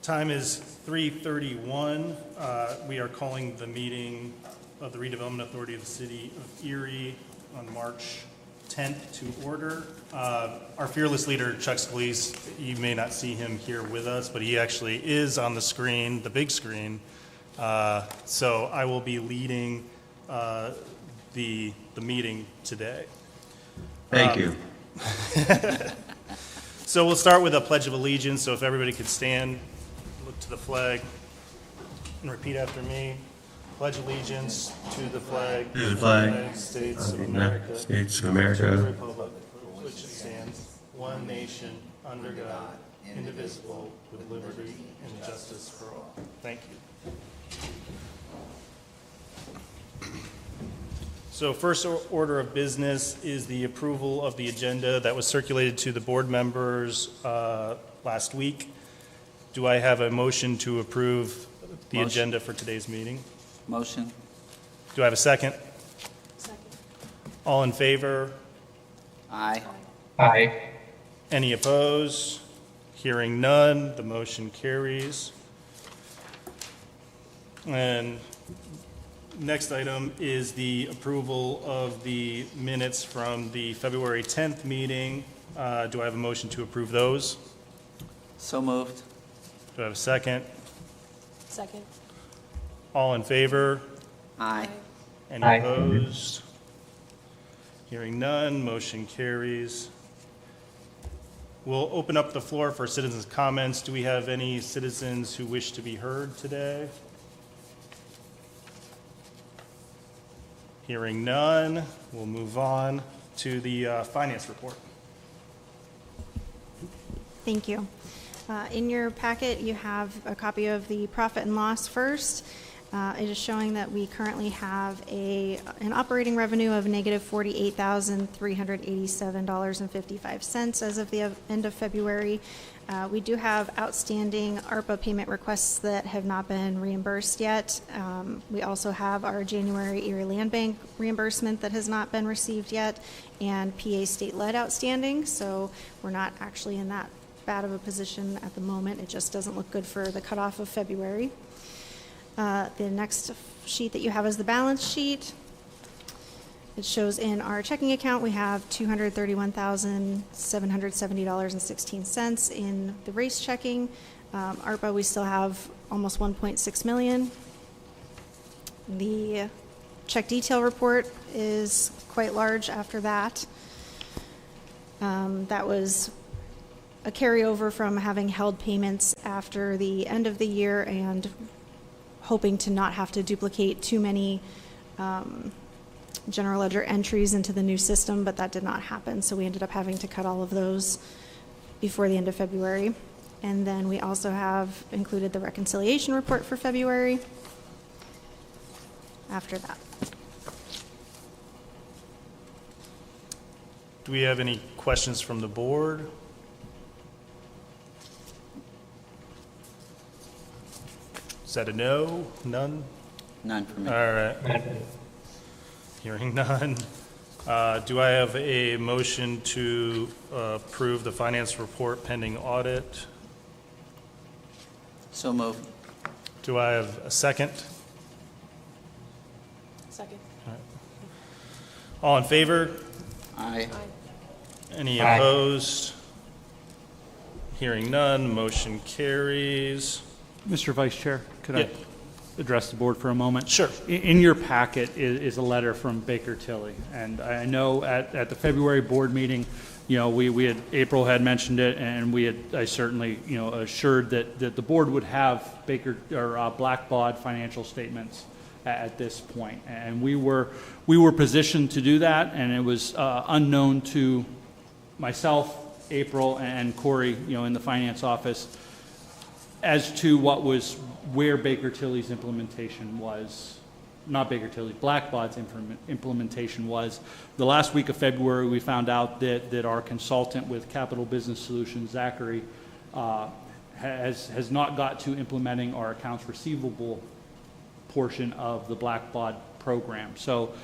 Time is 3:31. We are calling the meeting of the Redevelopment Authority of the City of Erie on March 10th to order. Our fearless leader, Chuck Scalise, you may not see him here with us, but he actually is on the screen, the big screen. So I will be leading the meeting today. Thank you. So we'll start with a Pledge of Allegiance. So if everybody could stand, look to the flag, and repeat after me. Pledge allegiance to the flag To the of the flag United States of of the America, United States of to the America, republic for which it stands, one nation, under God, indivisible, with liberty and justice for all. Thank you. So first order of business is the approval of the agenda that was circulated to the board members last week. Do I have a motion to approve the agenda for today's meeting? Motion. Do I have a second? Second. All in favor? Aye. Aye. Any opposed? Hearing none, the motion carries. And next item is the approval of the minutes from the February 10th meeting. Do I have a motion to approve those? So moved. Do I have a second? Second. All in favor? Aye. Any Aye. opposed? Hearing none, motion carries. We'll open up the floor for citizens' comments. Do we have any citizens who wish to be heard today? Hearing none, we'll move on to the finance report. Thank you. In your packet, you have a copy of the profit and loss first. It is showing that we currently have an operating revenue of negative $48,387.55 as of the end of February. We do have outstanding ARPA payment requests that have not been reimbursed yet. We also have our January Erie Land Bank reimbursement that has not been received yet, and PA state lead outstanding. So we're not actually in that bad of a position at the moment. It just doesn't look good for the cutoff of February. The next sheet that you have is the balance sheet. It shows in our checking account we have $231,770.16 in the race checking. ARPA, we still have almost $1.6 million. The check detail report is quite large after that. That was a carryover from having held payments after the end of the year and hoping to not have to duplicate too many general ledger entries into the new system, but that did not happen. So we ended up having to cut all of those before the end of February. And then we also have included the reconciliation report for February after that. Do we have any questions from the board? Is that a no? None? None for me. All right. Hearing none. Do I have a motion to approve the finance report pending audit? So moved. Do I have a second? Second. All in favor? Aye. Any Aye. opposed? Hearing none, motion carries. Mr. Vice Chair, could Yeah. I address the board for a moment? Sure. In your packet is a letter from Baker Tilly, and I know at the February board meeting, you know, April had mentioned it, and I certainly, you know, assured that the board would have Blackbaud financial statements at this point, and we were positioned to do that, and it was unknown to myself, April, and Corey, you know, in the finance office, as to where Baker Tilly's implementation was, not Baker Tilly, Blackbaud's implementation was. The last week of February, we found out that our consultant with Capital Business Solutions, Zachary, has not got to implementing our accounts receivable portion of the Blackbaud program. So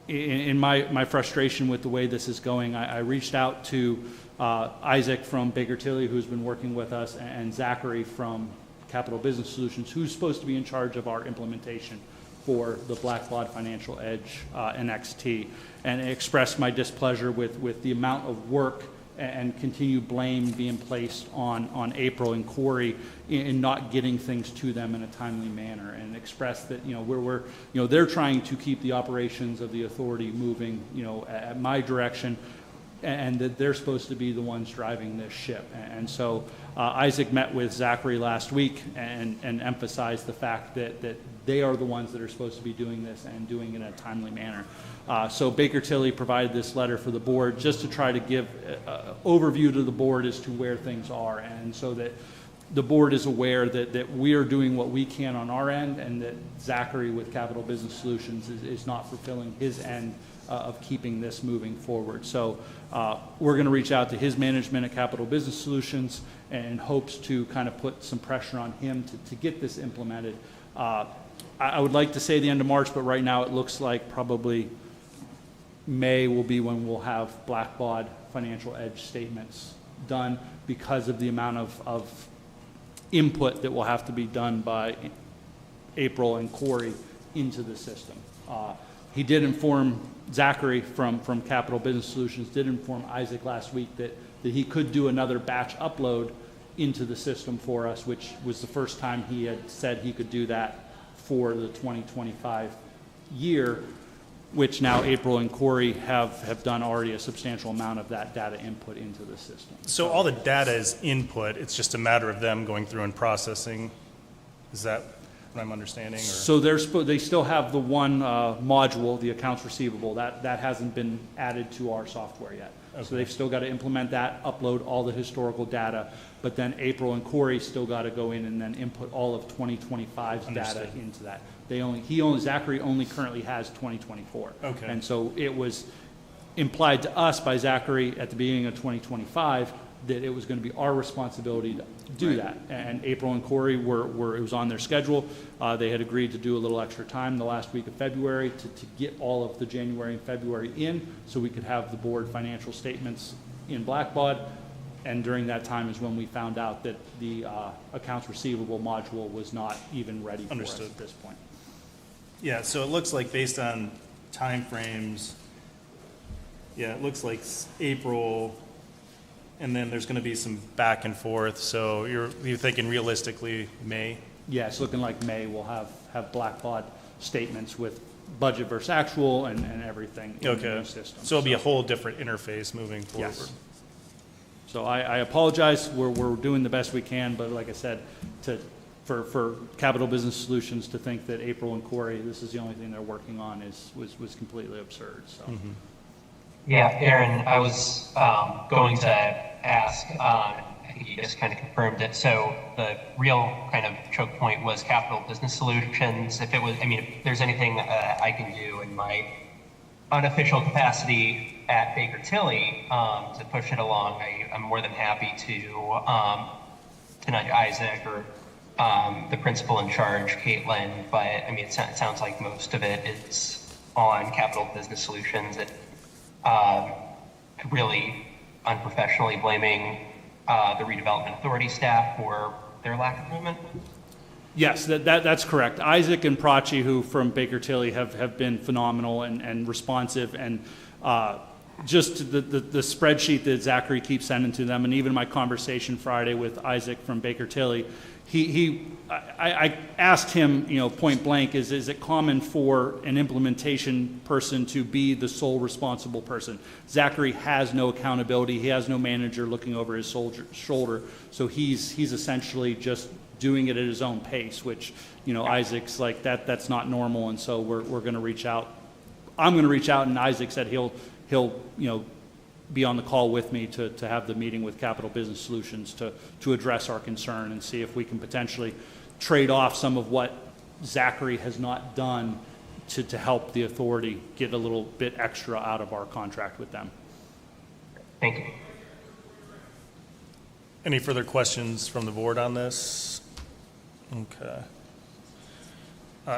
in my frustration with the way this is going, I reached out to Isaac from Baker Tilly, who's been working with us, and Zachary from Capital Business Solutions, who's supposed to be in charge of our implementation for the Blackbaud Financial Edge NXT, and expressed my displeasure with the amount of work and continued blame being placed on April and Corey in not getting things to them in a timely manner, and expressed that we're they're trying to keep the operations of the authority moving at my direction, and that they're supposed to be the ones driving this ship. And so Isaac met with Zachary last week and emphasized the fact that they are the ones that are supposed to be doing this and doing it in a timely manner. So Baker Tilly provided this letter for the board just to try to give an overview to the board as to where things are, and so that the board is aware that we are doing what we can on our end, and that Zachary with Capital Business Solutions is not fulfilling his end of keeping this moving forward. So we're going to reach out to his management at Capital Business Solutions and hopes to kind of put some pressure on him to get this implemented. I would like to say the end of March, but right now it looks like probably May will be when we'll have Blackbaud Financial Edge statements done, because of the amount of input that will have to be done by April and Corey into the system. He did inform Zachary from Capital Business Solutions, did inform Isaac last week that he could do another batch upload into the system for us, which was the first time he had said he could do that for the 2025 year, which now April and Corey have done already a substantial amount of that data input into the system. So all the data is input, it's just a matter of them going through and processing. Is that what I'm understanding? Or? So they still have the one module, the accounts receivable, that hasn't been added to our software yet. Okay. So they've still got to implement that, upload all the historical data, but then April and Corey still got to go in and then input all of 2025's data into that. Zachary only currently has 2024. Okay. And so it was implied to us by Zachary at the beginning of 2025 that it was going to be our responsibility to do that. And April and Corey it was on their schedule. They had agreed to do a little extra time the last week of February to get all of the January and February in, so we could have the board financial statements in Blackbaud. And during that time is when we found out that the accounts receivable module was not even ready for us at this point. Yeah, so it looks like based on timeframes, it looks like April, and then there's going to be some back and forth. So you're thinking realistically May? Yeah, it's looking like May we'll have Blackbaud statements with budget versus actual and everything in the new system. So it'll be a whole different interface moving forward. Yes. So I apologize. We're doing the best we can, but like I said, for Capital Business Solutions to think that April and Corey, this is the only thing they're working on was completely absurd. So. Mm-hmm. Yeah, Aaron, I was going to ask, I think you just kind of confirmed it. So the real kind of choke point was Capital Business Solutions. If there's anything I can do in my unofficial capacity at Baker Tilly to push it along, I'm more than happy to nudge Isaac or the principal in charge, Caitlin. But it sounds like most of it is on Capital Business Solutions. Really unprofessionally blaming the Redevelopment Authority staff for their lack of movement. Yes, that's correct. Isaac and Prachi, who from Baker Tilly have been phenomenal and responsive, and just the spreadsheet that Zachary keeps sending to them, and even my conversation Friday with Isaac from Baker Tilly, I asked him, point blank, is it common for an implementation person to be the sole responsible person? Zachary has no accountability. He has no manager looking over his shoulder. So he's essentially just doing it at his own pace, which, Isaac's like, that's not normal. And so we're going to reach out. I'm going to reach out, and Isaac said he'll be on the call with me to have the meeting with Capital Business Solutions to address our concern and see if we can potentially trade off some of what Zachary has not done to help the authority get a little bit extra out of our contract with them. Thank you. Any further questions from the board on this? Okay.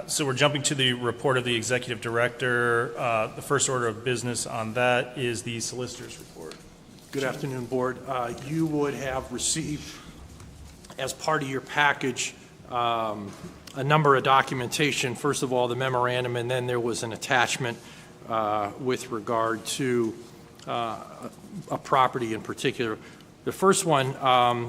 So we're jumping to the report of the executive director. The first order of business on that is the solicitor's report. Good afternoon, Board. You would have received, as part of your package, a number of documentation. First of all, the memorandum, and then there was an attachment with regard to a property in particular. The first one,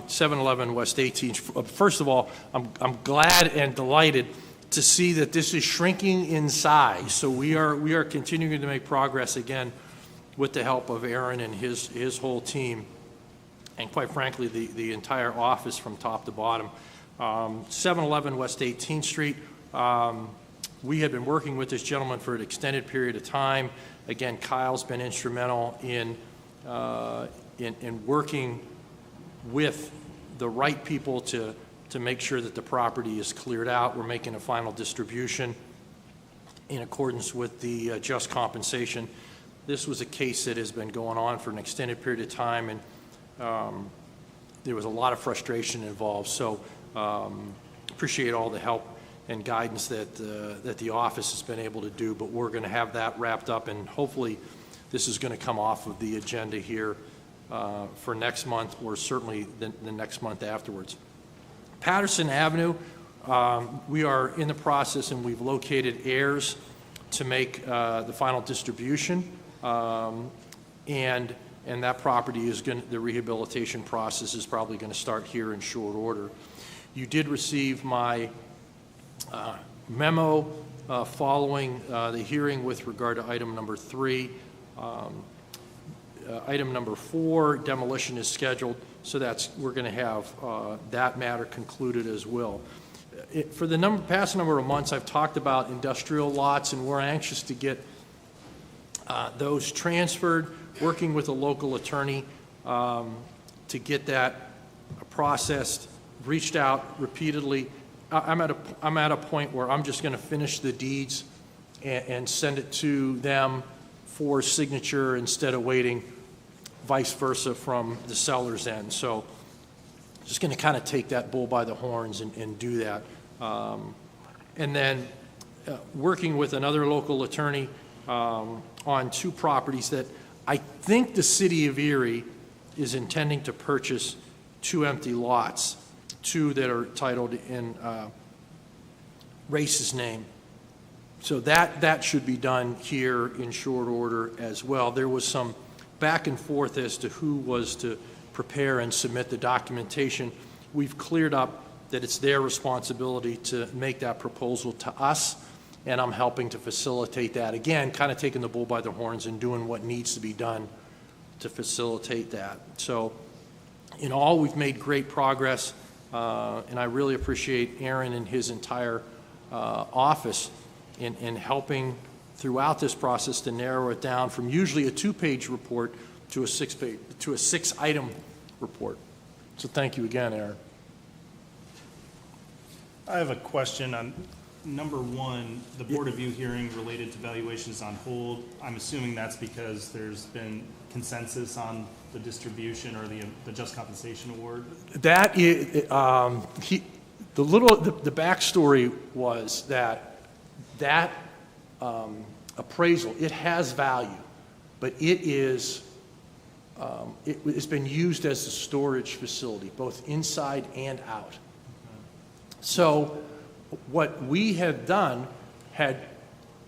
711 West 18th. First of all, I'm glad and delighted to see that this is shrinking in size. So we are continuing to make progress again with the help of Aaron and his whole team, and quite frankly, the entire office from top to bottom. 711 West 18th Street. We had been working with this gentleman for an extended period of time. Again, Kyle's been instrumental in working with the right people to make sure that the property is cleared out. We're making a final distribution in accordance with the just compensation. This was a case that has been going on for an extended period of time, and there was a lot of frustration involved. So appreciate all the help and guidance that the office has been able to do, but we're going to have that wrapped up, and hopefully this is going to come off of the agenda here for next month, or certainly the next month afterwards. Patterson Avenue, we are in the process, and we've located heirs to make the final distribution, and that property is going. The rehabilitation process is probably going to start here in short order. You did receive my memo following the hearing with regard to item number 3. Item number 4, demolition is scheduled, so we're going to have that matter concluded as well. For the past number of months, I've talked about industrial lots, and we're anxious to get those transferred, working with a local attorney to get that processed, reached out repeatedly. I'm at a point where I'm just going to finish the deeds and send it to them for signature instead of waiting vice versa from the seller's end. So just going to kind of take that bull by the horns and do that. And then working with another local attorney on 2 properties that I think the city of Erie is intending to purchase 2 empty lots, 2 that are titled in Race's name. So that should be done here in short order as well. There was some back and forth as to who was to prepare and submit the documentation. We've cleared up that it's their responsibility to make that proposal to us, and I'm helping to facilitate that. Again, kind of taking the bull by the horns and doing what needs to be done to facilitate that. So in all, we've made great progress, and I really appreciate Aaron and his entire office in helping throughout this process to narrow it down from usually a 2-page report to a 6-item report. So thank you again, Aaron. I have a question on number 1, the Board of View hearing related to valuations on hold. I'm assuming that's because there's been consensus on the distribution or the just compensation award? That is, the backstory was that appraisal, it has value, but it's been used as a storage facility, both inside and out. So what we had done had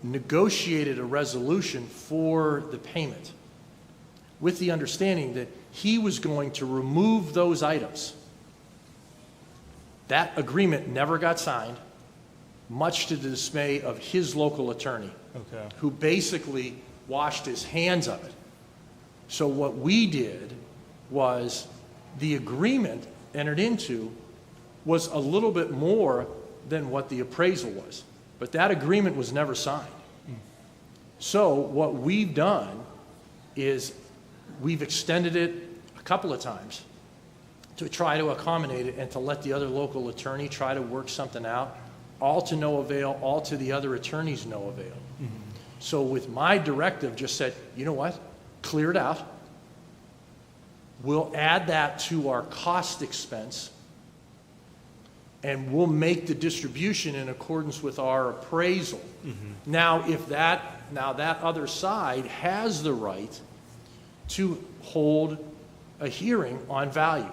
negotiated a resolution for the payment with the understanding that he was going to remove those items. That agreement never got signed, much to the dismay of his local attorney, who basically washed his hands of it. So what we did was the agreement entered into was a little bit more than what the appraisal was, but that agreement was never signed. So what we've done is we've extended it a couple of times to try to accommodate it and to let the other local attorney try to work something out, all to no avail, all to the other attorneys no avail. Mm-hmm. So with my directive, just said, you know what, clear it out. We'll add that to our cost expense, and we'll make the distribution in accordance with our appraisal. Now, that other side has the right to hold a hearing on value.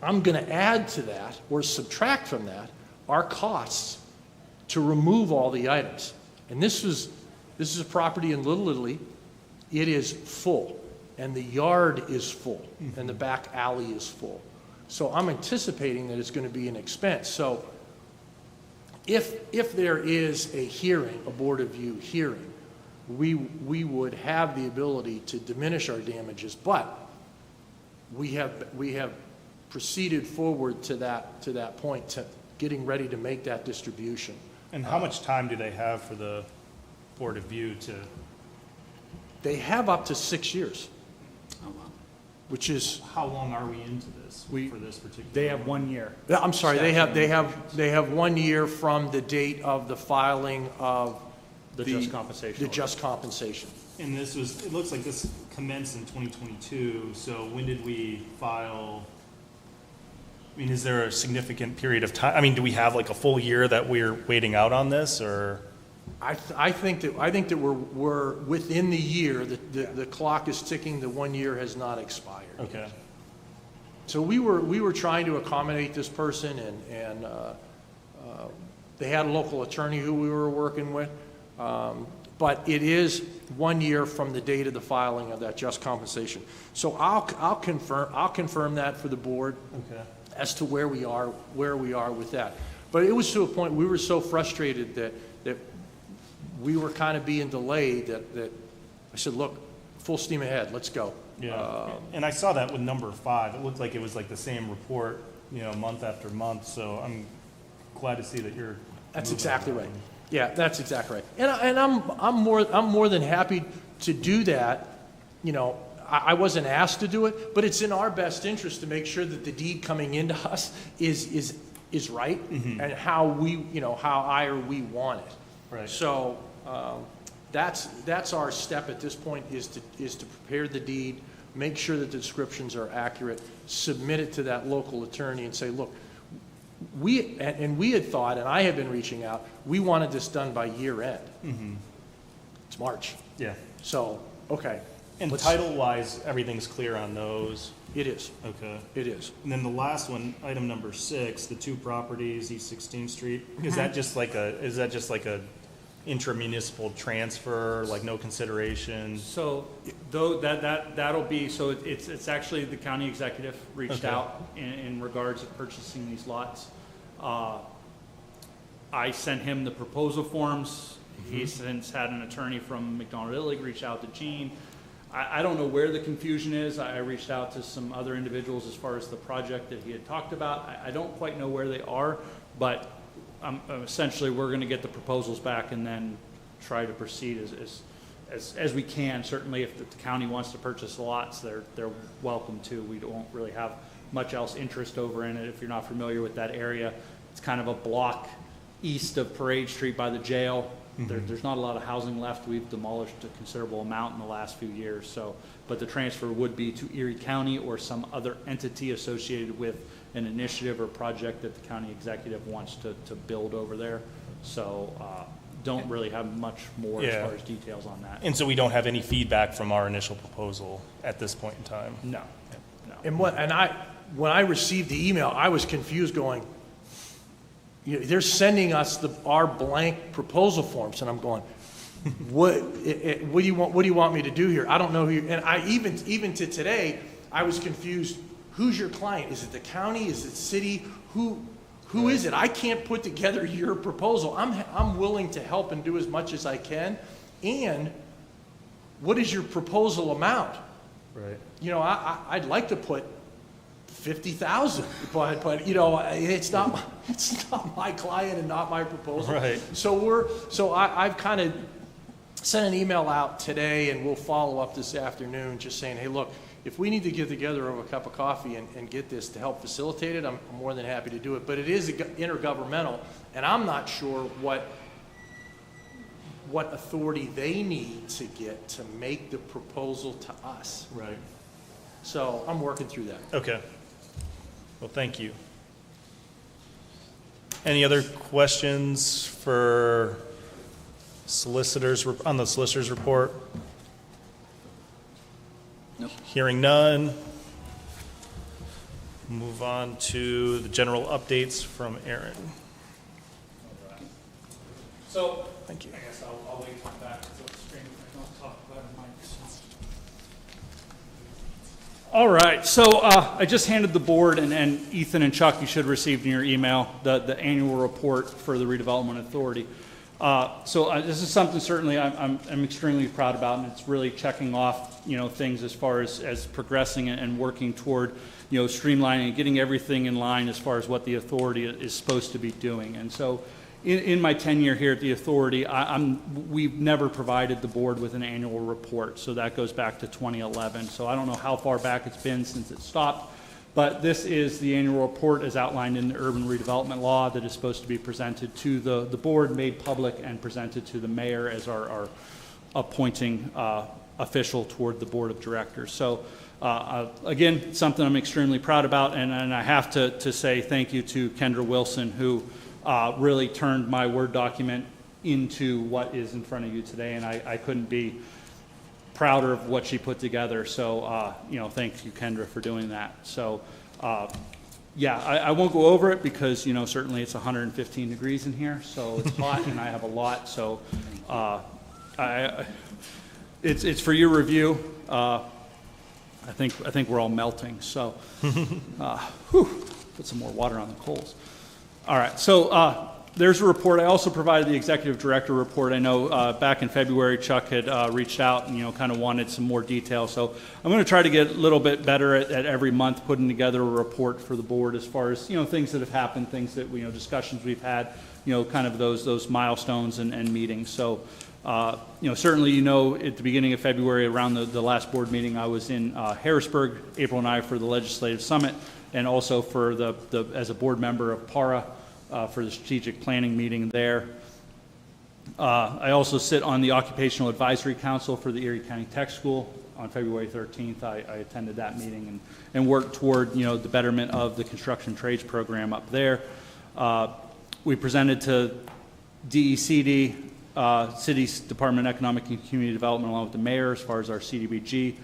I'm going to add to that, or subtract from that, our costs to remove all the items. And this is a property in Little Italy. It is full, and the yard is full, and the back alley is full. So I'm anticipating that it's going to be an expense. So if there is a hearing, a Board of View hearing, we would have the ability to diminish our damages, but we have proceeded forward to that point, to getting ready to make that distribution. And how much time do they have for the Board of View to? They have up to 6 years, Oh, wow. which is, How long are we into this for this particular? They have 1 year. I'm sorry, they have 1 year from the date of the filing of The just compensation The order. just compensation. And it looks like this commenced in 2022, so when did we file? I mean, is there a significant period of time? I mean, do we have like a full year that we're waiting out on this, or? I think that we're within the year, the clock is ticking, the 1 year has not expired. Okay. So we were trying to accommodate this person, and they had a local attorney who we were working with. But it is 1 year from the date of the filing of that just compensation. So I'll confirm that for the board. Okay. As to where we are with that. But it was to a point, we were so frustrated that we were kind of being delayed that I said, look, full steam ahead, let's go. Yeah. And I saw that with number 5. It looked like it was like the same report, month after month. So I'm glad to see that you're. That's moving exactly on. right. Yeah, that's exactly right. And I'm more than happy to do that. I wasn't asked to do it, but it's in our best interest to make sure that the deed coming into us is right, and how I or we want it. Right. So that's our step at this point, is to prepare the deed, make sure that the descriptions are accurate, submit it to that local attorney, and say, look, we had thought, and I had been reaching out, we wanted this done by year end. It's March. Yeah. So, okay. And title-wise, everything's clear on those. It is. Okay. It is. And then the last one, item number 6, the 2 properties, East 16th Street. Is that just like a intra-municipal transfer, like no consideration? So though that'll be, so it's actually the county executive reached Okay. out in regards to purchasing these lots. I sent him the proposal forms. He's since had an attorney from McDonald Illig reach out to Gene. I don't know where the confusion is. I reached out to some other individuals as far as the project that he had talked about. I don't quite know where they are, but essentially we're going to get the proposals back and then try to proceed as we can. Certainly if the county wants to purchase the lots, they're welcome to. We don't really have much else interest over in it. If you're not familiar with that area, it's kind of a block east of Parade Street by the jail. There's not a lot of housing left. We've demolished a considerable amount in the last few years. So, but the transfer would be to Erie County or some other entity associated with an initiative or project that the county executive wants to build over there. So, don't really have much more as far as details on that. And so we don't have any feedback from our initial proposal at this point in time? No. And when I received the email, I was confused, going, they're sending us our blank proposal forms, and I'm going, what do you want me to do here? I don't know who and I even to today, I was confused. Who's your client? Is it the county? Is it city? Who is it? I can't put together your proposal. I'm willing to help and do as much as I can. And what is your proposal amount? Right. I'd like to put 50,000, but it's not my client and not my proposal. Right. So I've kind of sent an email out today, and we'll follow up this afternoon, just saying, hey, look, if we need to get together over a cup of coffee and get this to help facilitate it, I'm more than happy to do it. But it is intergovernmental, and I'm not sure what authority they need to get to make the proposal to us. Right. So I'm working through that. Okay. Well, thank you. Any other questions for solicitors, on the solicitor's report? Nope. Hearing none. Move on to the general updates from Aaron. So, Thank you. I guess I'll wait till I'm back until the screen. I don't talk about it, Mike. All right, so I just handed the board, and Ethan and Chuck, you should have received in your email, the annual report for the Redevelopment Authority. So this is something certainly I'm extremely proud about, and it's really checking off, things as far as progressing and working toward, streamlining and getting everything in line as far as what the authority is supposed to be doing. And so in my tenure here at the authority, we've never provided the board with an annual report, so that goes back to 2011. So I don't know how far back it's been since it stopped, but this is the annual report as outlined in the urban redevelopment law that is supposed to be presented to the board, made public, and presented to the mayor as our appointing official toward the board of directors. So again, something I'm extremely proud about, and I have to say thank you to Kendra Wilson, who really turned my Word document into what is in front of you today, and I couldn't be prouder of what she put together. So, thank you, Kendra, for doing that. So, yeah, I won't go over it because, certainly it's 115 degrees in here, so it's hot, and I have a lot. So, it's for your review. I think we're all melting. So, put some more water on the coals. All right, so there's a report. I also provided the executive director report. I know back in February, Chuck had reached out and, kind of wanted some more detail. So I'm going to try to get a little bit better at every month putting together a report for the board as far as, things that have happened, things that, discussions we've had, kind of those milestones and meetings. So, certainly, at the beginning of February, around the last board meeting, I was in Harrisburg, April and I, for the Legislative Summit, and also for as a board member of PARA, for the strategic planning meeting there. I also sit on the Occupational Advisory Council for the Erie County Tech School. On February 13th, I attended that meeting and worked toward, the betterment of the construction trades program up there. We presented to DECD, City's Department of Economic and Community Development, along with the mayor, as far as our CDBG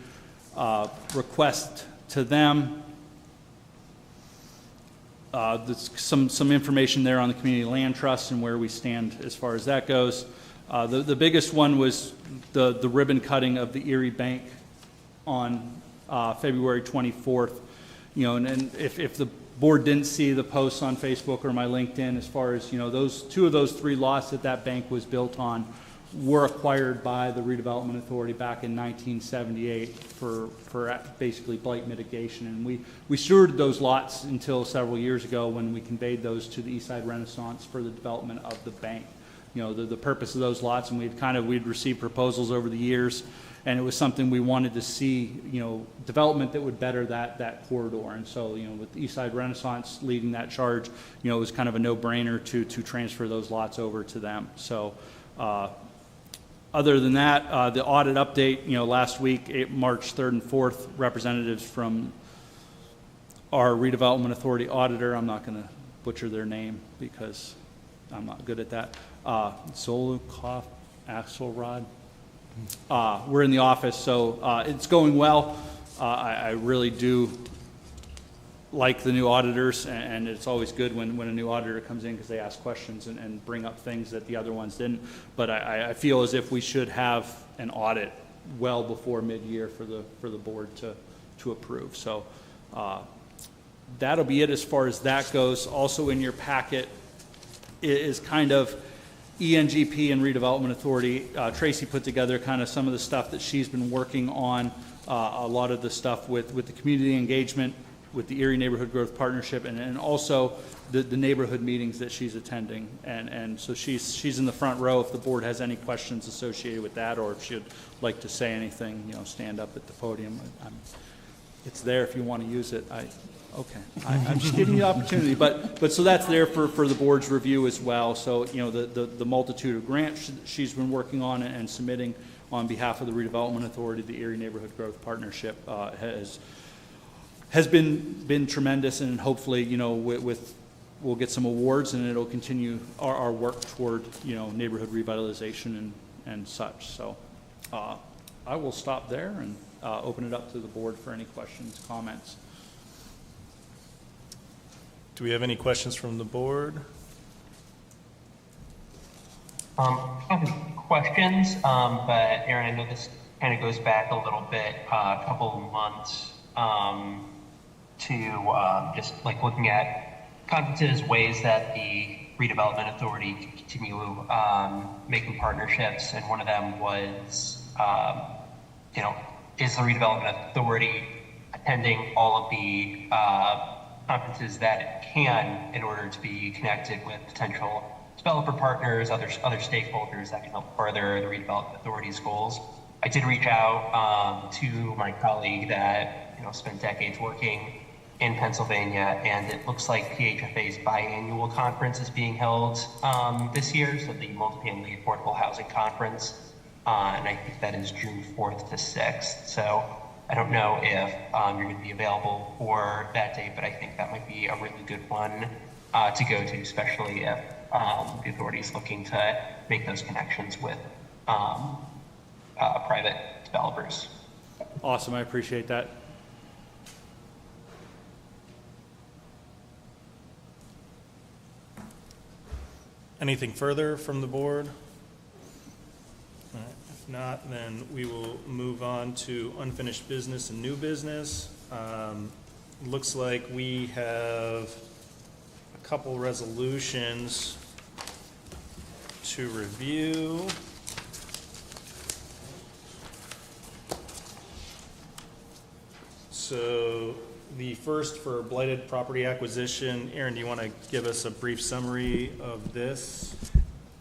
request to them. There's some information there on the Community Land Trust and where we stand as far as that goes. The biggest one was the ribbon cutting of the Erie Bank on February 24th. And if the board didn't see the posts on Facebook or my LinkedIn, as far as, those two of those three lots that bank was built on were acquired by the Redevelopment Authority back in 1978 for basically blight mitigation. And we stewarded those lots until several years ago when we conveyed those to the Eastside Renaissance for the development of the bank. The purpose of those lots, and we'd received proposals over the years, and it was something we wanted to see, development that would better that corridor. And so, with the Eastside Renaissance leading that charge, it was kind of a no-brainer to transfer those lots over to them. So, other than that, the audit update, last week, March 3rd and 4th, representatives from our Redevelopment Authority auditor, I'm not going to butcher their name because I'm not good at that, Zolukov Axelrod. We're in the office, so it's going well. I really do like the new auditors, and it's always good when a new auditor comes in because they ask questions and bring up things that the other ones didn't. But I feel as if we should have an audit well before mid-year for the board to approve. So that'll be it as far as that goes. Also in your packet is kind of ENGP and Redevelopment Authority. Tracy put together kind of some of the stuff that she's been working on, a lot of the stuff with the community engagement, with the Erie Neighborhood Growth Partnership, and also the neighborhood meetings that she's attending. And so she's in the front row if the board has any questions associated with that, or if she'd like to say anything, stand up at the podium. It's there if you want to use it. I'm just giving you the opportunity, but so that's there for the board's review as well. So, the multitude of grants she's been working on and submitting on behalf of the Redevelopment Authority, the Erie Neighborhood Growth Partnership, has been tremendous, and hopefully, with we'll get some awards, and it'll continue our work toward, neighborhood revitalization and such. So I will stop there and open it up to the board for any questions, comments. Do we have any questions from the board? I have questions, but Aaron, I know this kind of goes back a little bit, a couple of months, to just like looking at conferences, ways that the redevelopment authority can continue making partnerships, and one of them was, is the redevelopment authority attending all of the conferences that it can in order to be connected with potential developer partners, other stakeholders that can help further the redevelopment authority's goals. I did reach out to my colleague that spent decades working in Pennsylvania, and it looks like PHFA's biannual conference is being held this year, so the Multifamily Affordable Housing Conference, and I think that is June 4th to 6th. So I don't know if you're going to be available for that date, but I think that might be a really good one to go to, especially if the authority is looking to make those connections with private developers. Awesome, I appreciate that. Anything further from the board? All right, if not, then we will move on to unfinished business and new business. Looks like we have a couple resolutions to review. So the first for blighted property acquisition, Aaron, do you want to give us a brief summary of this?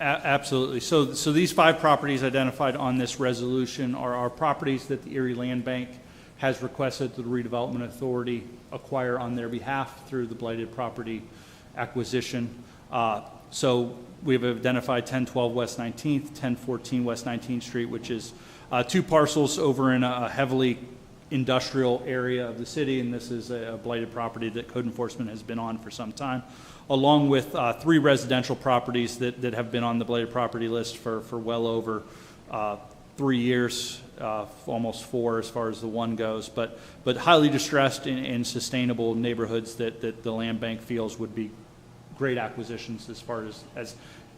Absolutely. So these 5 properties identified on this resolution are properties that the Erie Land Bank has requested that the Redevelopment Authority acquire on their behalf through the blighted property acquisition. So we've identified 1012 West 19th, 1014 West 19th Street, which is 2 parcels over in a heavily industrial area of the city, and this is a blighted property that code enforcement has been on for some time, along with 3 residential properties that have been on the blighted property list for well over 3 years, almost 4 as far as the one goes, but highly distressed in sustainable neighborhoods that the land bank feels would be great acquisitions as far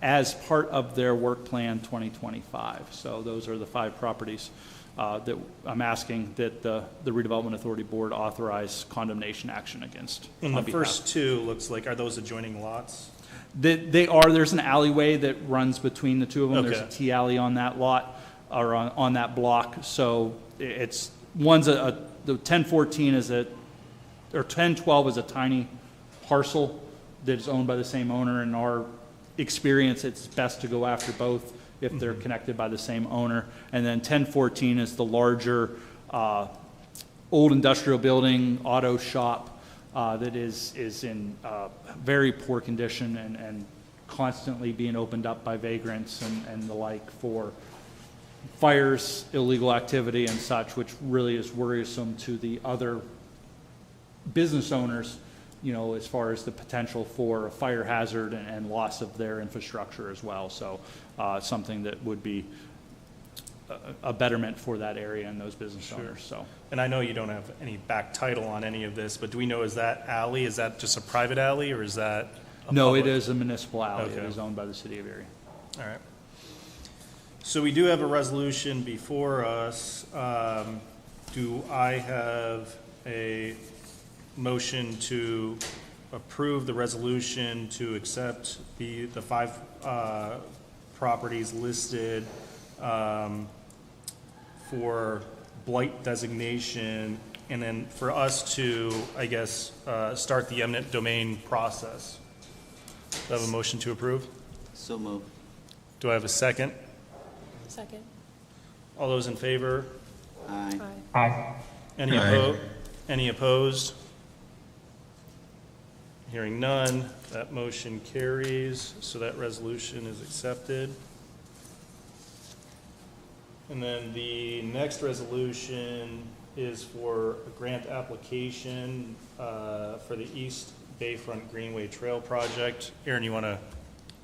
as part of their work plan 2025. So those are the 5 properties that I'm asking that the Redevelopment Authority Board authorize condemnation action against. And the first 2 looks like, are those adjoining lots? They are. There's an alleyway that runs between the 2 of them. Okay. There's a T alley on that lot, or on that block. So it's, one's the 1014 is or 1012 is a tiny parcel that is owned by the same owner. In our experience, it's best to go after both if they're connected by the same owner. And then 1014 is the larger old industrial building, auto shop that is in very poor condition and constantly being opened up by vagrants and the like for fires, illegal activity and such, which really is worrisome to the other business owners, as far as the potential for a fire hazard and loss of their infrastructure as well. So something that would be a betterment for that area and those business owners. So, And I know you don't have any back title on any of this, but do we know, is that alley, is that just a private alley, or is that a no, public? it is a municipal alley. Okay. It is owned by the city of Erie. All right. So we do have a resolution before us. Do I have a motion to approve the resolution to accept the 5 properties listed for blight designation, and then for us to, I guess, start the eminent domain process? Do I have a motion to approve? So moved. Do I have a second? Second. All those in favor? Aye. Aye. Aye. Any Aye. opposed? Any opposed? Hearing none, that motion carries, so that resolution is accepted. And then the next resolution is for a grant application for the East Bayfront Greenway Trail Project. Aaron, you want to?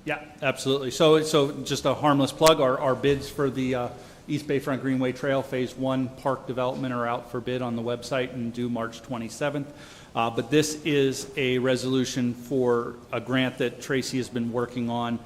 Yeah, absolutely. So just a harmless plug, our bids for the East Bayfront Greenway Trail Phase 1 park development are out for bid on the website and due March 27th. But this is a resolution for a grant that Tracy has been working on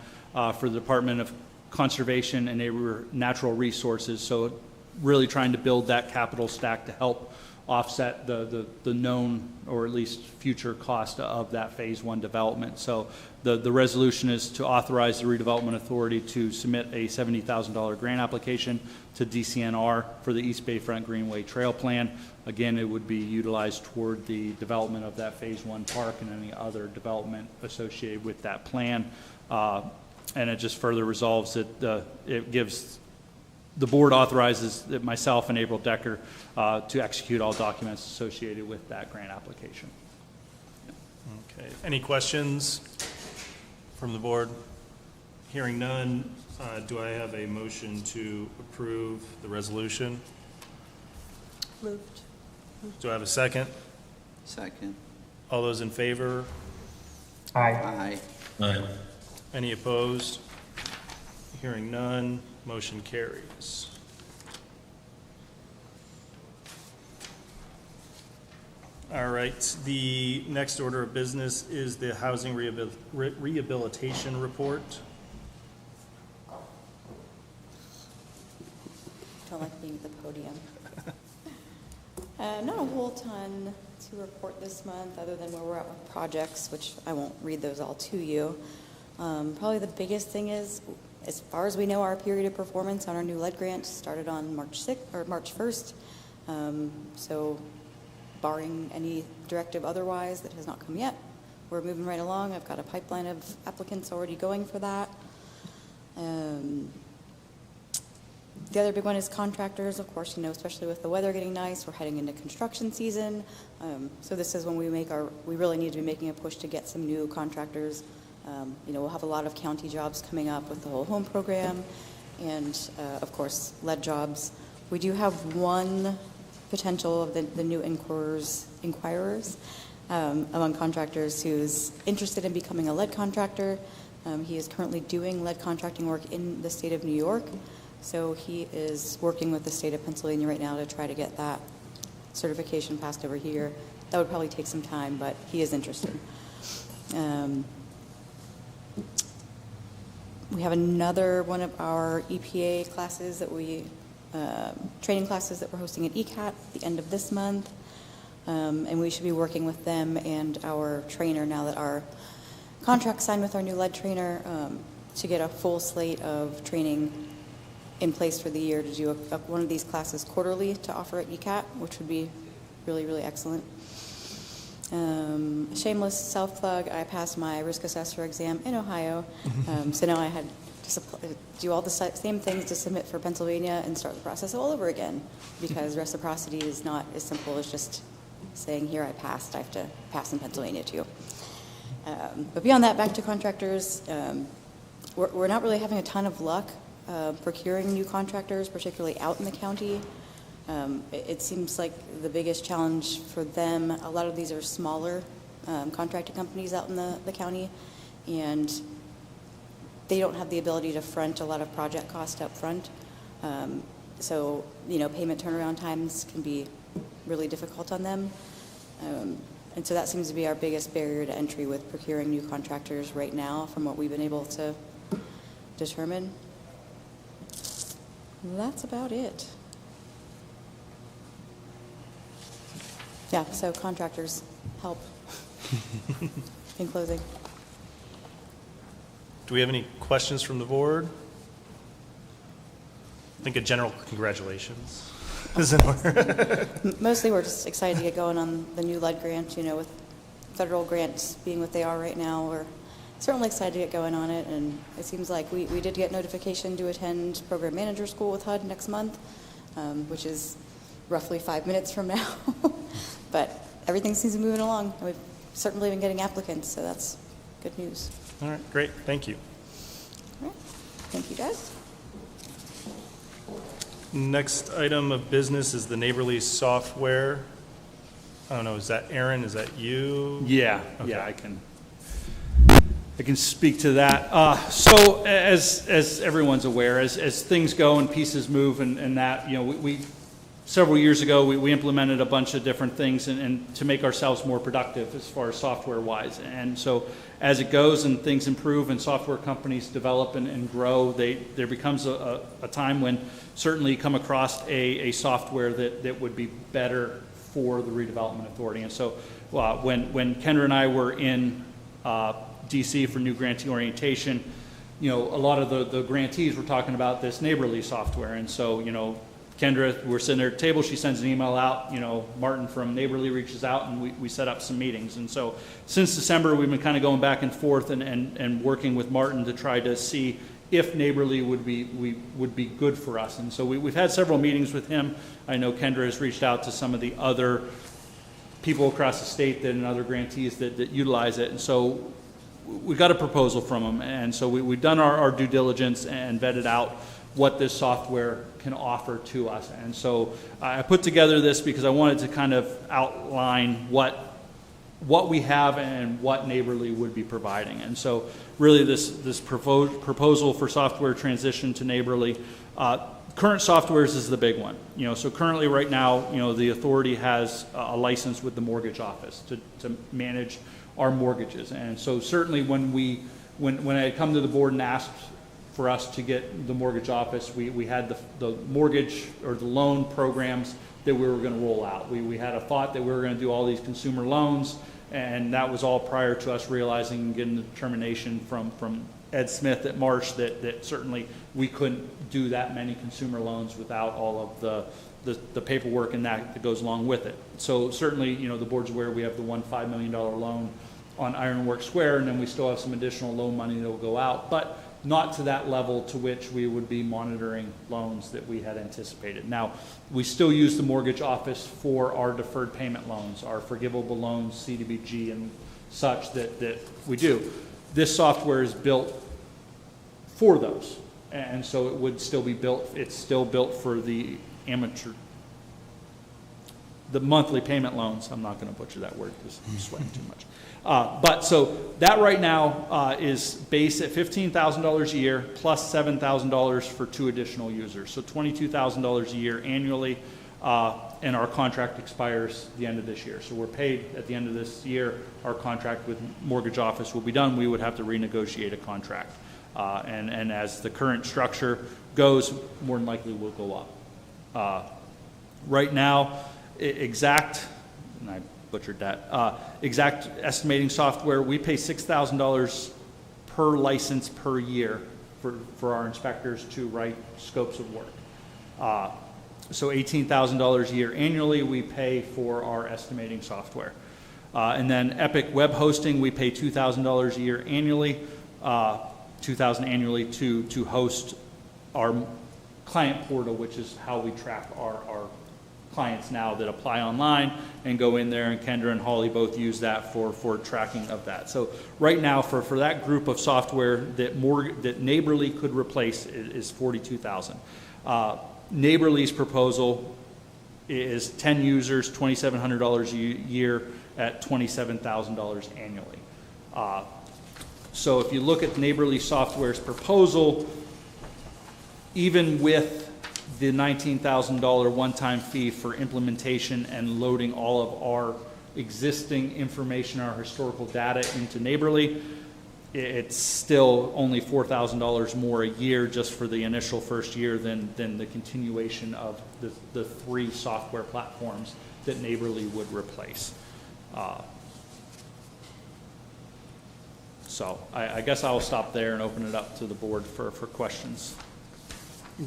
for the Department of Conservation and Natural Resources. So really trying to build that capital stack to help offset the known or at least future cost of that Phase 1 development. So the resolution is to authorize the Redevelopment Authority to submit a $70,000 grant application to DCNR for the East Bayfront Greenway Trail Plan. Again, it would be utilized toward the development of that Phase 1 park and any other development associated with that plan. And it just further resolves that it gives the board authorizes myself and April Decker to execute all documents associated with that grant application. Okay. Any questions from the board? Hearing none, do I have a motion to approve the resolution? Moved. Do I have a second? Second. All those in favor? Aye. Any opposed? Hearing none, motion carries. All right, the next order of business is the Housing Rehabilitation Report. Don't like being at the podium. Not a whole ton to report this month, other than where we're at with projects, which I won't read those all to you. Probably the biggest thing is, as far as we know, our period of performance on our new lead grant started on March 6th or March 1st. So barring any directive otherwise that has not come yet, we're moving right along. I've got a pipeline of applicants already going for that. The other big one is contractors, of course, especially with the weather getting nice, we're heading into construction season. So this is when we really need to be making a push to get some new contractors. We'll have a lot of county jobs coming up with the whole home program and, of course, lead jobs. We do have one potential of the new inquirers among contractors who's interested in becoming a lead contractor. He is currently doing lead contracting work in the state of New York. So he is working with the state of Pennsylvania right now to try to get that certification passed over here. That would probably take some time, but he is interested. We have another one of our EPA classes that training classes that we're hosting at ECAT at the end of this month. And we should be working with them and our trainer now that our contract signed with our new lead trainer to get a full slate of training in place for the year to do one of these classes quarterly to offer at ECAT, which would be really, really excellent. Shameless self-plug, I passed my risk assessor exam in Ohio, so now I had to do all the same things to submit for Pennsylvania and start the process all over again, because reciprocity is not as simple as just saying, here I passed, I have to pass in Pennsylvania too. But beyond that, back to contractors, we're not really having a ton of luck procuring new contractors, particularly out in the county. It seems like the biggest challenge for them, a lot of these are smaller contracting companies out in the county, and they don't have the ability to front a lot of project cost up front. So, payment turnaround times can be really difficult on them. And so that seems to be our biggest barrier to entry with procuring new contractors right now from what we've been able to determine. That's about it. Yeah, so contractors help in closing. Do we have any questions from the board? I think a general congratulations is in order. Mostly we're just excited to get going on the new lead grant, with federal grants being what they are right now. We're certainly excited to get going on it, and it seems like we did get notification to attend program manager school with HUD next month, which is roughly 5 minutes from now. But everything seems to be moving along. We've certainly been getting applicants, so that's good news. All right, great, thank you. All right. Thank you, guys. Next item of business is the Neighborly Software I don't know, is that Aaron, is that you? Yeah, Okay. yeah, I can speak to that. So as everyone's aware, as things go and pieces move and that, you know, we several years ago, we implemented a bunch of different things and to make ourselves more productive as far as software wise. And so as it goes and things improve and software companies develop and grow, there becomes a time when certainly you come across a software that would be better for the redevelopment authority. And so when Kendra and I were in DC for new grantee orientation, you know, a lot of the grantees were talking about this Neighborly software. And so, you know, Kendra, we're sitting there at the table, she sends an email out, you know, Martin from Neighborly reaches out and we set up some meetings. And so since December, we've been kind of going back and forth and working with Martin to try to see if Neighborly would be good for us. And so we've had several meetings with him. I know Kendra has reached out to some of the other people across the state and other grantees that utilize it. And so we got a proposal from him. And so we've done our due diligence and vetted out what this software can offer to us. And so I put together this because I wanted to kind of outline what we have and what Neighborly would be providing. And so really this proposal for software transition to Neighborly, current softwares is the big one. You know, so currently right now, you know, the authority has a license with the mortgage office to manage our mortgages. And so certainly when I had come to the board and asked for us to get the mortgage office, we had the mortgage or the loan programs that we were going to roll out. We had a thought that we were going to do all these consumer loans, and that was all prior to us realizing and getting the determination from Ed Smith at Marsh that certainly we couldn't do that many consumer loans without all of the paperwork and that goes along with it. So certainly, you know, the board's aware we have the $5 million loan on Ironwork Square, and then we still have some additional loan money that will go out, but not to that level to which we would be monitoring loans that we had anticipated. Now, we still use the mortgage office for our deferred payment loans, our forgivable loans, CDBG and such that we do. This software is built for those. And so it would still be built, it's still built for the monthly payment loans. I'm not going to butcher that word because I'm sweating too much. But so that right now is based at $15,000 a year plus $7,000 for 2 additional users. So $22,000 a year annually, and our contract expires the end of this year. So we're paid at the end of this year. Our contract with mortgage office will be done. We would have to renegotiate a contract. And as the current structure goes, more than likely will go up. Right now, exact, and I butchered that, exact estimating software, we pay $6,000 per license per year for our inspectors to write scopes of work. So $18,000 a year annually we pay for our estimating software. And then Epic Web Hosting, we pay $2,000 a year annually, $2,000 annually to host our client portal, which is how we track our clients now that apply online and go in there, and Kendra and Holly both use that for tracking of that. So right now for that group of software that Neighborly could replace is $42,000. Neighborly's proposal is 10 users, $2,700 a year at $27,000 annually. So if you look at Neighborly Software's proposal, even with the $19,000 one-time fee for implementation and loading all of our existing information, our historical data into Neighborly, it's still only $4,000 more a year just for the initial first year than the continuation of the 3 software platforms that Neighborly would replace. So I guess I'll stop there and open it up to the board for questions.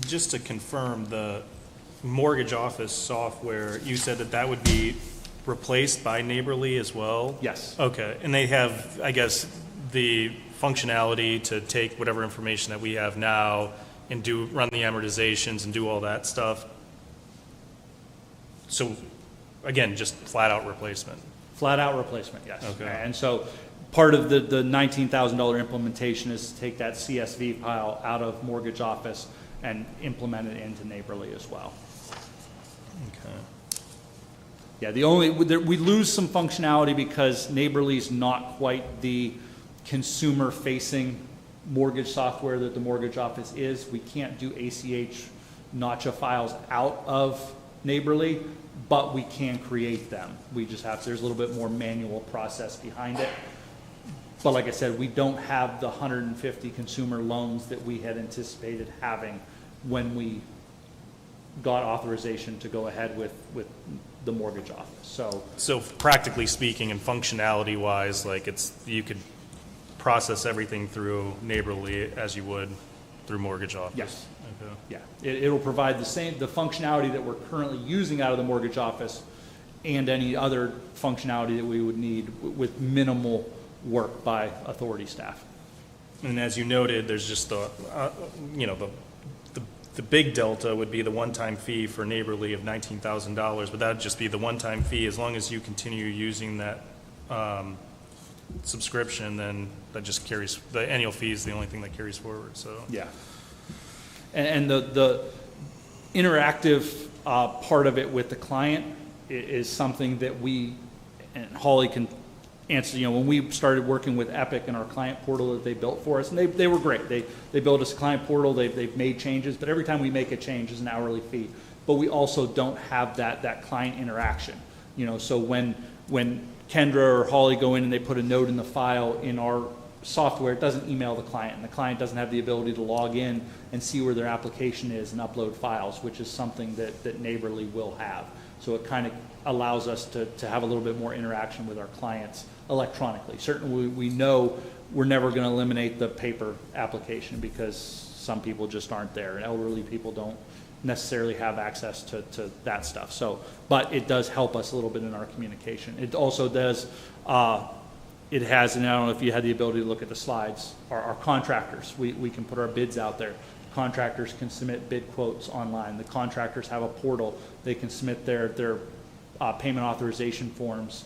Just to confirm, the mortgage office software, you said that would be replaced by Neighborly as well? Yes. Okay, and they have, I guess, the functionality to take whatever information that we have now and run the amortizations and do all that stuff. So, again, just flat out replacement. Flat out replacement, yes. Okay. And so part of the $19,000 implementation is to take that CSV file out of mortgage office and implement it into Neighborly as well. Okay. Yeah, we lose some functionality because Neighborly's not quite the consumer-facing mortgage software that the mortgage office is. We can't do ACH notcha files out of Neighborly, but we can create them. We just have, there's a little bit more manual process behind it. But like I said, we don't have the 150 consumer loans that we had anticipated having when we got authorization to go ahead with the mortgage office. So practically speaking and functionality wise, like you could process everything through Neighborly as you would through mortgage office? Yes. Okay. Yeah, it'll provide the functionality that we're currently using out of the mortgage office and any other functionality that we would need with minimal work by authority staff. And as you noted, there's just the big delta would be the one-time fee for Neighborly of $19,000, but that'd just be the one-time fee. As long as you continue using that subscription, then that just carries, the annual fee is the only thing that carries forward, so. Yeah. And the interactive part of it with the client is something that we, and Holly can answer, when we started working with Epic and our client portal that they built for us, and they were great. They built us a client portal, they've made changes, but every time we make a change is an hourly fee. But we also don't have that client interaction. So when Kendra or Holly go in and they put a note in the file in our software, it doesn't email the client, and the client doesn't have the ability to log in and see where their application is and upload files, which is something that Neighborly will have. So it kind of allows us to have a little bit more interaction with our clients electronically. Certainly we know we're never going to eliminate the paper application because some people just aren't there, and elderly people don't necessarily have access to that stuff. So, but it does help us a little bit in our communication. It also does, it has, and I don't know if you had the ability to look at the slides, our contractors, we can put our bids out there. Contractors can submit bid quotes online. The contractors have a portal. They can submit their payment authorization forms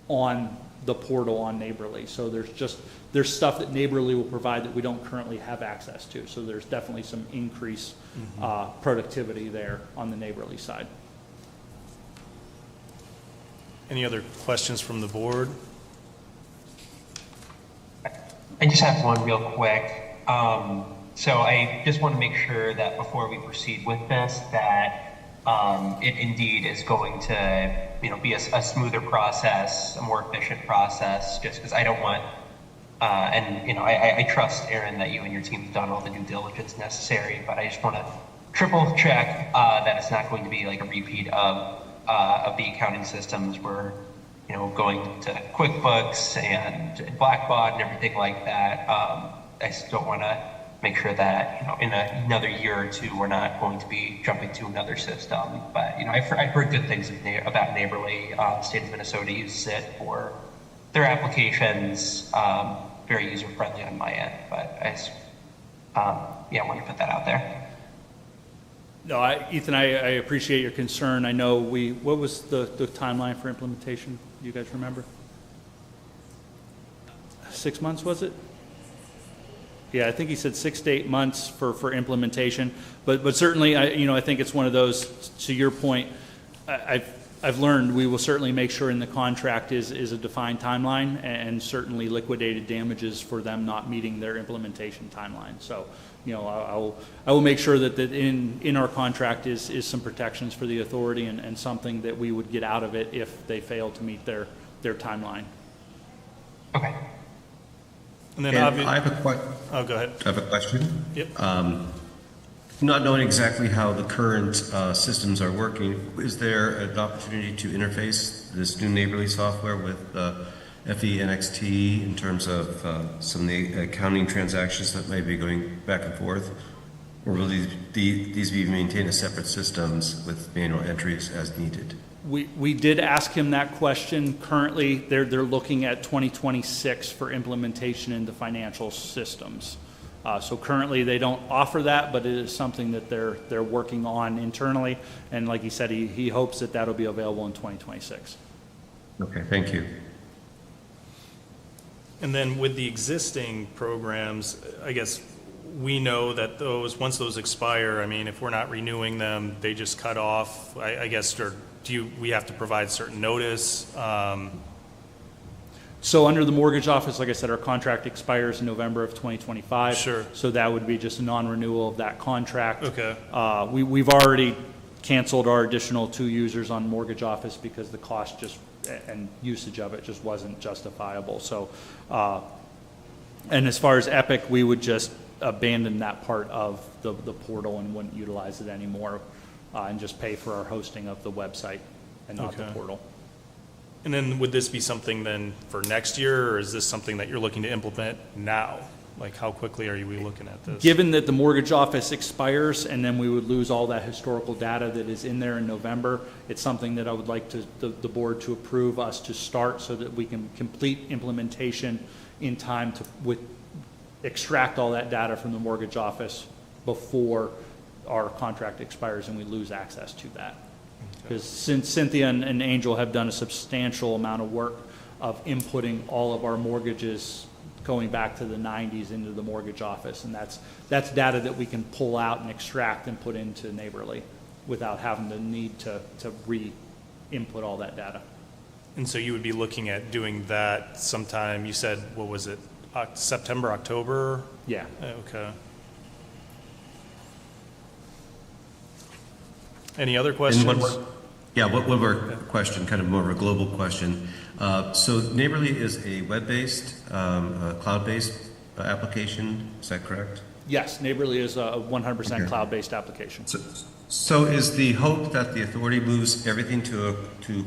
on the portal on Neighborly. So there's stuff that Neighborly will provide that we don't currently have access to. So there's definitely some increased productivity there on the Neighborly side. Any other questions from the board? I just have one real quick. So I just want to make sure that before we proceed with this, that it indeed is going to, be a smoother process, a more efficient process, just because I don't want, I trust, Aaron, that you and your team have done all the due diligence necessary, but I just want to triple check that it's not going to be like a repeat of the accounting systems where, going to QuickBooks and Blackbaud and everything like that. I just don't want to make sure that, in another year or two, we're not going to be jumping to another system. But, I've heard good things about Neighborly. The state of Minnesota uses it for their applications, very user-friendly on my end. But I just, I want to put that out there. No, Ethan, I appreciate your concern. I know what was the timeline for implementation? Do you guys remember? 6 months, was it? Yeah, I think he said 6 to 8 months for implementation, but certainly, I think it's one of those. To your point, I've learned we will certainly make sure in the contract is a defined timeline, and certainly liquidated damages for them not meeting their implementation timeline. So, I will make sure that in our contract is some protections for the authority and something that we would get out of it if they fail to meet their timeline. Okay. And then I have a oh, go ahead. I have a question. Yep. Not knowing exactly how the current systems are working, is there an opportunity to interface this new Neighborly software with FENXT in terms of some of the accounting transactions that may be going back and forth? Or will these be maintained as separate systems with manual entries as needed? We did ask him that question. Currently, they're looking at 2026 for implementation into financial systems. So currently, they don't offer that, but it is something that they're working on internally. And like he said, he hopes that that'll be available in 2026. Okay, thank you. And then with the existing programs, I guess we know that once those expire, if we're not renewing them, they just cut off, I guess, or we have to provide certain notice? So under the mortgage office, like I said, our contract expires in November of 2025. Sure. So that would be just a non-renewal of that contract. Okay. We've already canceled our additional 2 users on mortgage office because the cost just, and usage of it just wasn't justifiable. So, and as far as Epic, we would just abandon that part of the portal and wouldn't utilize it anymore, and just pay for our hosting of the website and not the Okay. portal. And then would this be something then for next year, or is this something that you're looking to implement now? Like, how quickly are we looking at this? Given that the mortgage office expires and then we would lose all that historical data that is in there in November, it's something that I would like the board to approve us to start so that we can complete implementation in time to extract all that data from the mortgage office before our contract expires and we lose access to that. Because since Cynthia and Angel have done a substantial amount of work of inputting all of our mortgages going back to the 90s into the mortgage office, and that's data that we can pull out and extract and put into Neighborly without having the need to re-input all that data. And so you would be looking at doing that sometime, you said, what was it, September, October? Yeah. Okay. Any other questions? And one more question, kind of more of a global question. So Neighborly is a web-based, cloud-based application, is that correct? Yes, Neighborly is a 100% Okay. cloud-based application. So is the hope that the authority moves everything to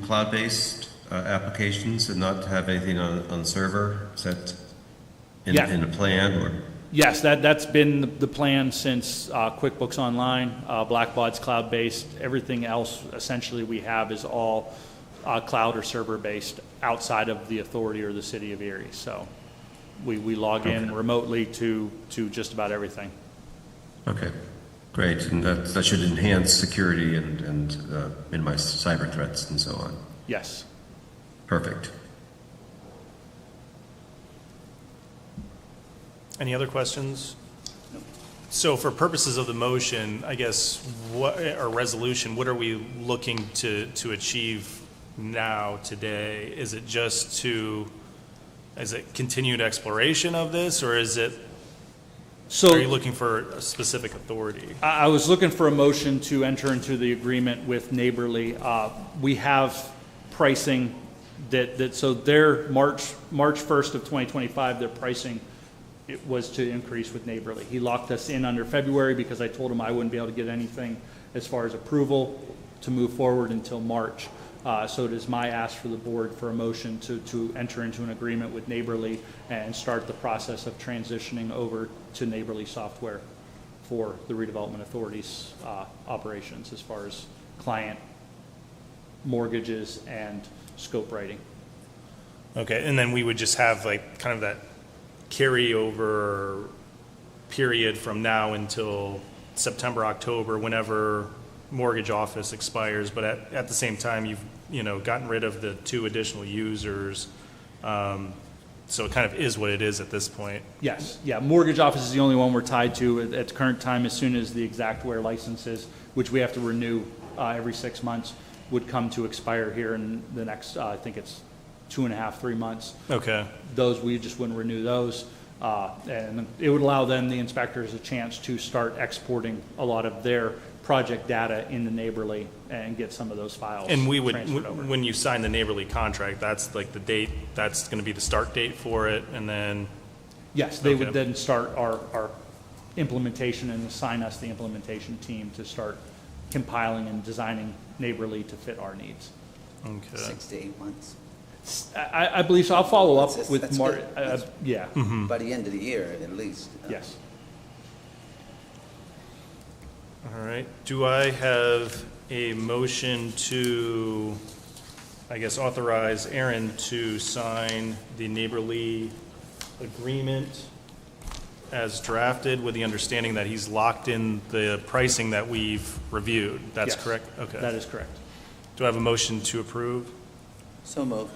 cloud-based applications and not to have anything on server? Is that Yeah. in a plan, or? Yes, that's been the plan since QuickBooks Online, Blackbaud's cloud-based. Everything else essentially we have is all cloud or server-based outside of the authority or the city of Erie. So we log in remotely to just about everything. Okay, great. And that should enhance security and minimize cyber threats and so on. Yes. Perfect. Any other questions? So for purposes of the motion, I guess, or resolution, what are we looking to achieve now, today? Is it continued exploration of this, or is it, are you looking for a specific authority? I was looking for a motion to enter into the agreement with Neighborly. We have pricing so their March 1st of 2025, their pricing it was to increase with Neighborly. He locked us in under February because I told him I wouldn't be able to get anything as far as approval to move forward until March. So it is my ask for the board for a motion to enter into an agreement with Neighborly and start the process of transitioning over to Neighborly software for the redevelopment authority's operations as far as client mortgages and scope writing. Okay, and then we would just have like kind of that carryover period from now until September, October, whenever mortgage office expires, but at the same time, you've gotten rid of the 2 additional users. So it kind of is what it is at this point. Yes, yeah, mortgage office is the only one we're tied to at the current time. As soon as the Exactware licenses, which we have to renew every 6 months, would come to expire here in the next, I think it's 2.5, 3 months. Okay. Those, we just wouldn't renew those. And it would allow then the inspectors a chance to start exporting a lot of their project data into Neighborly and get some of those files And we would, transferred over. when you sign the Neighborly contract, that's like the date, that's going to be the start date for it, and then, Yes, they would Okay. then start our implementation and assign us the implementation team to start compiling and designing Neighborly to fit our needs. okay. 6 to 8 months. I believe so. I'll follow up That's- with that's Mark. good. That's- Yeah, By the end of the year, at least. yes. All right. Do I have a motion to, I guess, authorize Aaron to sign the Neighborly agreement as drafted with the understanding that he's locked in the pricing that we've reviewed? That's Yes, correct? Okay. That is correct. Do I have a motion to approve? So moved.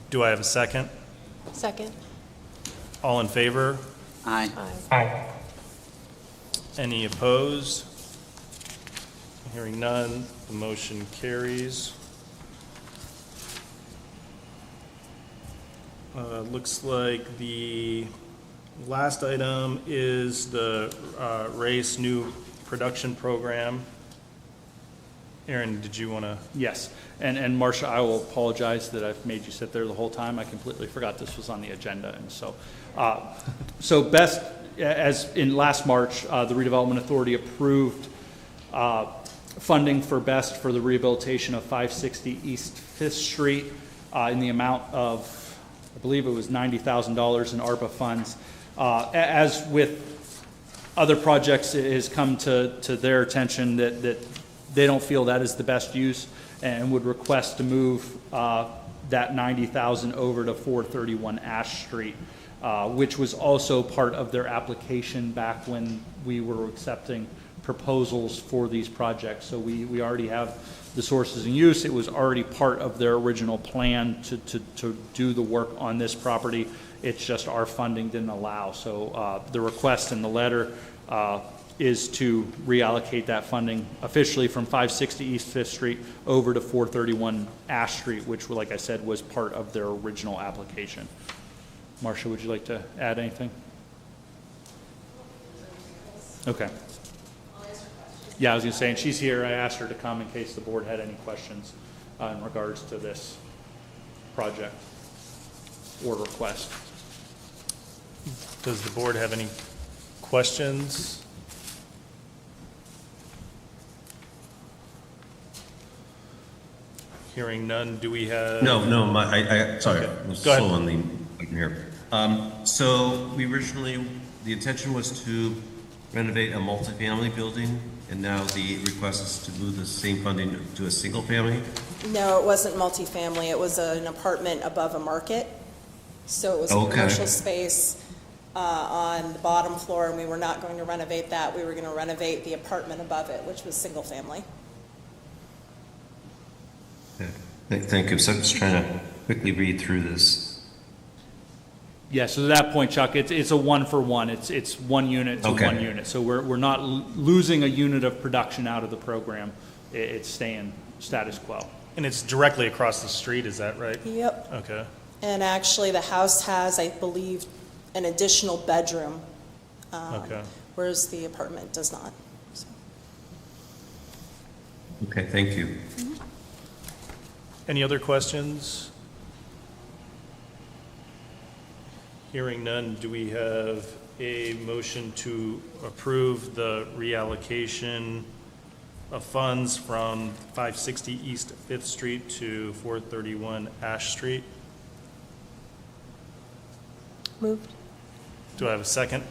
Do I have a second? Second. All in favor? Aye. Aye. Aye. Any opposed? Hearing none, the motion carries. Looks like the last item is the race new production program. Aaron, did you want to? Yes, and Marcia, I will apologize that I've made you sit there the whole time. I completely forgot this was on the agenda, and so best, as in last March, the Redevelopment Authority approved funding for best for the rehabilitation of 560 East Fifth Street in the amount of, I believe it was $90,000 in ARPA funds. As with other projects, it has come to their attention that they don't feel that is the best use and would request to move that $90,000 over to 431 Ash Street, which was also part of their application back when we were accepting proposals for these projects. So we already have the sources and use. It was already part of their original plan to do the work on this property. It's just our funding didn't allow. So the request in the letter is to reallocate that funding officially from 560 East Fifth Street over to 431 Ash Street, which, like I said, was part of their original application. Marcia, would you like to add anything? Okay. Yeah, I was going to say, and she's here. I asked her to come in case the board had any questions in regards to this project or request. Does the board have any questions? Hearing none, do we have? No, sorry, Okay. I was Go ahead. slow on the button here. So we originally, the intention was to renovate a multifamily building, and now the request is to move the same funding to a single family? No, it wasn't multifamily. It was an apartment above a market. So it was a Okay. commercial space on the bottom floor, and we were not going to renovate that. We were going to renovate the apartment above it, which was single family. Thank you. So I'm just trying to quickly read through this. Yeah, so to that point, Chuck, it's a one for one. It's one unit to Okay. one unit. So we're not losing a unit of production out of the program. It's staying status quo. And it's directly across the street, is that right? Yep. Okay. And actually, the house has, I believe, an additional bedroom, Okay. whereas the apartment does not. So. Okay, thank you. Any other questions? Hearing none, do we have a motion to approve the reallocation of funds from 560 East 5th Street to 431 Ash Street? Moved. Do I have a second?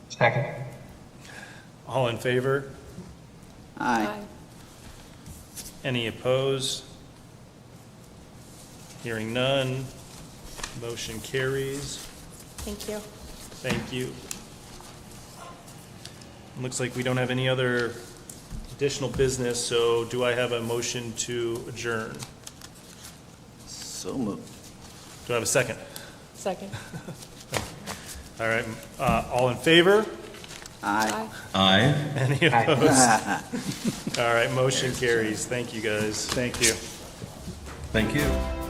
Second. All in favor? Aye. Any opposed? Hearing none, motion carries. Thank you. Thank you. Looks like we don't have any other additional business, so do I have a motion to adjourn? So moved. Do I have a second? Second. All right, all in favor? Aye. Aye. Any opposed? All right, motion carries. Thank you, guys. Thank you. Thank you.